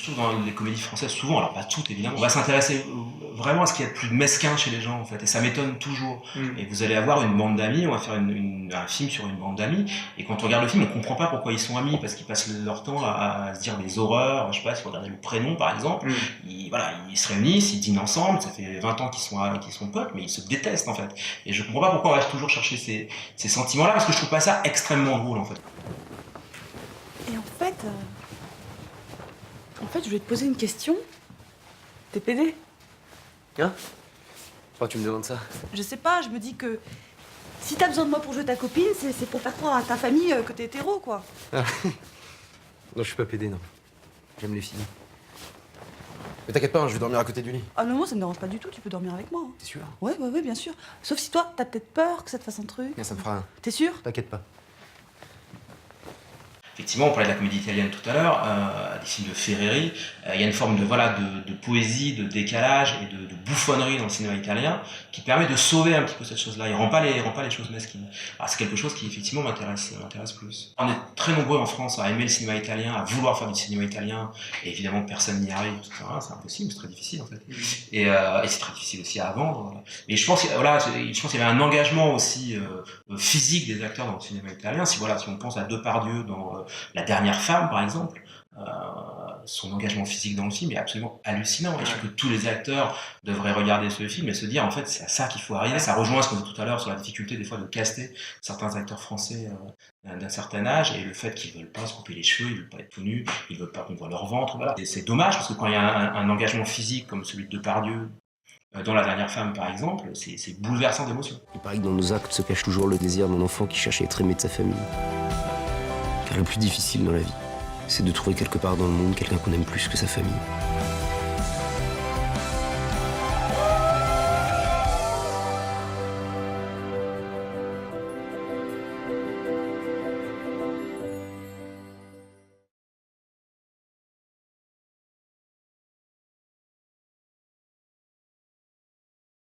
trouve dans les comédies françaises, souvent, alors pas toutes évidemment, on va s'intéresser vraiment à ce qu'il y a de plus mesquin chez les gens en fait, et ça m'étonne toujours. Et vous allez avoir une bande d'amis, on va faire un film sur une bande d'amis, et quand on regarde le film, on comprend pas pourquoi ils sont amis, parce qu'ils passent leur temps à se dire des horreurs, je sais pas, si vous regardez Le Prénom par exemple, ils se réunissent, ils dînent ensemble, ça fait 20 ans qu'ils sont potes, mais ils se détestent en fait. Et je comprends pas pourquoi on va toujours chercher ces sentiments-là, parce que je trouve pas ça extrêmement drôle en fait. Et en fait, je voulais te poser une question. T'es pédé? Hein? Pourquoi tu me demandes ça? Je sais pas, je me dis que si t'as besoin de moi pour jouer ta copine, c'est pour faire croire à ta famille que t'es hétéro, quoi. Ah. Non, je suis pas pédé, non. J'aime les filles. Mais t'inquiète pas, hein, je vais dormir à côté du lit. Ah non, moi, ça me dérange pas du tout, tu peux dormir avec moi. T'es sûr? Ouais, bien sûr. Sauf si toi, t'as peut-être peur que ça te fasse un truc. Bien, ça me fera rien. T'es sûr? T'inquiète pas. Effectivement, on parlait de la comédie italienne tout à l'heure, des films de Ferreri. Il y a une forme de poésie, de décalage et de bouffonnerie dans le cinéma italien qui permet de sauver un petit peu cette chose-là. Il rend pas les choses mesquines. Alors c'est quelque chose qui effectivement m'intéresse plus. On est très nombreux en France à aimer le cinéma italien, à vouloir faire du cinéma italien, et évidemment personne n'y arrive. C'est impossible, c'est très difficile en fait. Et c'est très difficile aussi à vendre. Mais je pense qu'il y avait un engagement aussi physique des acteurs dans le cinéma italien. Si on pense à Depardieu dans La Dernière Femme, par exemple, son engagement physique dans le film est absolument hallucinant. Et je trouve que tous les acteurs devraient regarder ce film et se dire, en fait, c'est à ça qu'il faut arriver. Ça rejoint ce qu'on dit tout à l'heure sur la difficulté, des fois, de caster certains acteurs français d'un certain âge et le fait qu'ils veulent pas se couper les cheveux, ils veulent pas être tout nus, ils veulent pas qu'on voit leur ventre. Voilà. Et c'est dommage parce que quand il y a un engagement physique comme celui de Depardieu, dans La Dernière Femme, par exemple, c'est bouleversant d'émotion. Il paraît que dans nos actes se cache toujours le désir d'un enfant qui cherche à être aimé de sa famille. Car le plus difficile dans la vie, c'est de trouver quelque part dans le monde quelqu'un qu'on aime plus que sa famille.